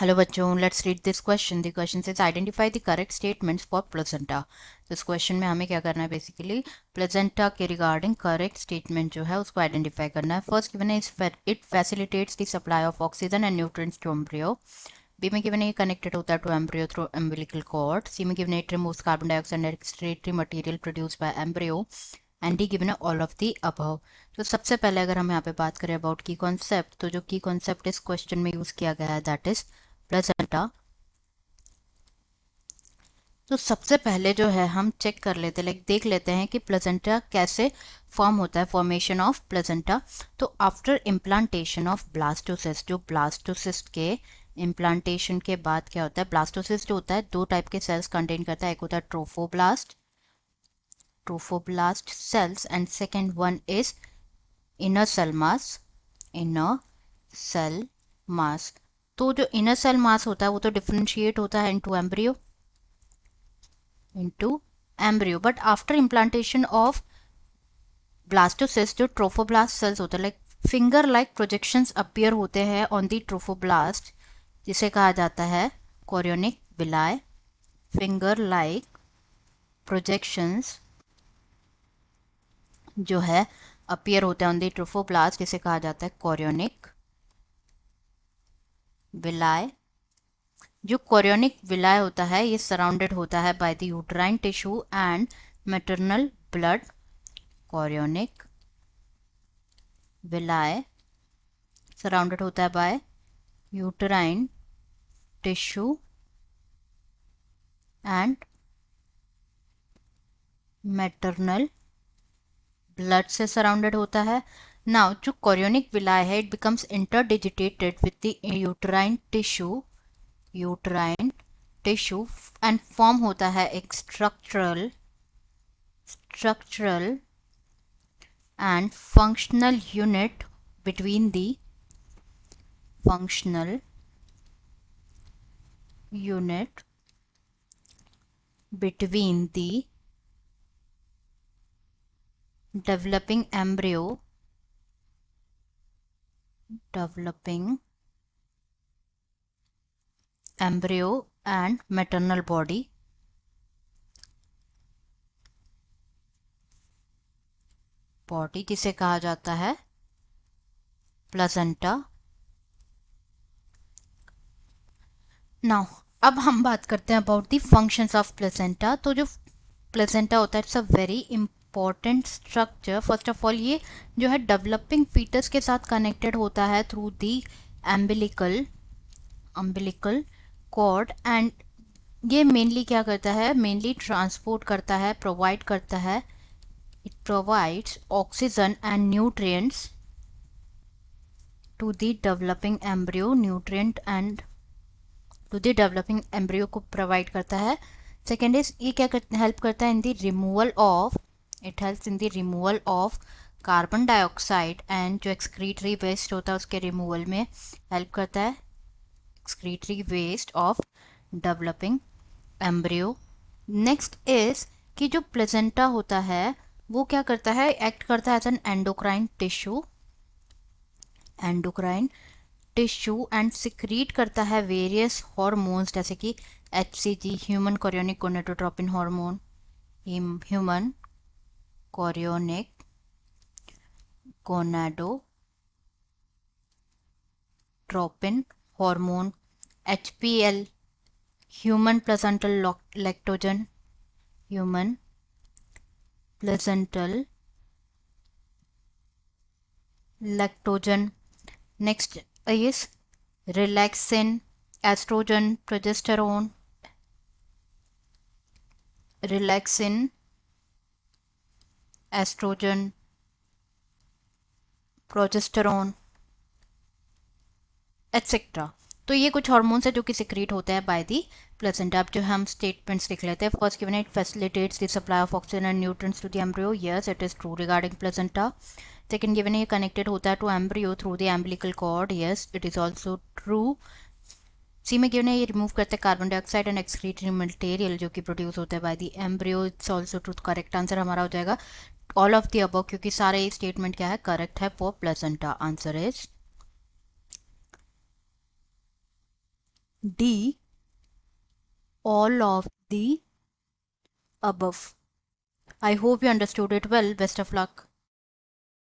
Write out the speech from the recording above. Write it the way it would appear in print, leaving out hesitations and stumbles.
Hello बच्चों, let's read this question. The question says identify the correct statements for placenta. तो इस question में हमें क्या करना है, बेसिकली प्लेजेंटा के रिगार्डिंग करेक्ट स्टेटमेंट जो है उसको आइडेंटिफाई करना है. फर्स्ट गिवन है it facilitates the supply of oxygen and nutrients to embryo. B में गिवन है कनेक्टेड होता है to embryo through umbilical cord. C में गिवन है it removes carbon dioxide and excretory material produced by embryo. And D given है all of the above. तो सबसे पहले अगर हम यहाँ पे बात करें अबाउट की कॉन्सेप्ट, तो जो की कॉन्सेप्ट इस क्वेश्चन में यूज किया गया है दैट इज प्लेसेंटा. तो सबसे पहले जो है हम चेक कर लेते हैं, देख लेते हैं कि प्लेसेंटा कैसे फॉर्म होता है, फॉर्मेशन ऑफ प्लेसेंटा. तो आफ्टर इम्प्लांटेशन ऑफ ब्लास्टोसिस्ट, जो ब्लास्टोसिस्ट के इम्प्लांटेशन के बाद क्या होता है, ब्लास्टोसिस्ट जो होता है दो टाइप के सेल्स कंटेन करता है. एक होता है trophoblast cells and second one is inner cell mass. Inner cell mass. तो जो इनर सेल मास होता है वो तो डिफरेंशिएट होता है into embryo. But after implantation of blastocyst, जो ट्रोफोब्लास्ट सेल्स होते हैं, like finger like projections appear होते हैं ऑन दी ट्रोफोब्लास्ट, जिसे कहा जाता है कोरियोनिक विलाय. फिंगर लाइक प्रोजेक्शंस जो है अपीयर होते हैं ऑन दी ट्रोफोब्लास्ट, जिसे कहा जाता है कोरियोनिक विलाय. जो कोरियोनिक विलाय होता है ये सराउंडेड होता है by the uterine tissue and maternal blood. Chorionic villi surrounded होता है by uterine tissue and maternal blood से सराउंडेड होता है. नाउ जो कोरियोनिक विलाय है it becomes interdigitated with the uterine tissue and form होता है एक structural and functional unit between the functional unit between the developing embryo and maternal body. जिसे कहा जाता है प्लेसेंटा. नाउ अब हम बात करते हैं about the functions of placenta. तो जो प्लेसेंटा होता है it's a very important structure. First of all ये जो है डेवलपिंग फीटस के साथ कनेक्टेड होता है through the umbilical cord. And ये मेनली क्या करता है, मेनली ट्रांसपोर्ट करता है, प्रोवाइड करता है, it provides oxygen and nutrients to the developing embryo. को प्रोवाइड करता है. सेकेंड इज ये क्या हेल्प करता है in the removal of, it helps in the removal of carbon dioxide and जो एक्सक्रीटरी वेस्ट होता है उसके रिमूवल में हेल्प करता है. Excretory waste of developing embryo. Next is कि जो प्लेसेंटा होता है वो क्या करता है, एक्ट करता है as an endocrine tissue and secrete करता है वेरियस हॉर्मोन्स जैसे कि HCG, human chorionic gonadotropin hormone, human chorionic gonadotropin hormone, HPL, human placental lactogen, human placental lactogen. Next is relaxin, estrogen, progesterone, etcetera. तो ये कुछ hormones है जो कि सिक्रीट होते हैं बाय दी प्लेसेंटा. अब जो हम स्टेटमेंट्स लिख लेते हैं. First given it facilitates the supply of oxygen and nutrients to the embryo. Yes it is true regarding placenta. Second given है कनेक्टेड होता है to embryo through the umbilical cord. Yes it is also true. C में given है ये remove करते हैं carbon dioxide and excretory material जो कि प्रोड्यूस होता है by the embryo. It's also true. Correct answer हमारा हो जाएगा ऑल ऑफ द अबव, क्योंकि सारे स्टेटमेंट क्या है करेक्ट है for placenta. Answer is D, all of the above. I hope you understood it well. Best of luck.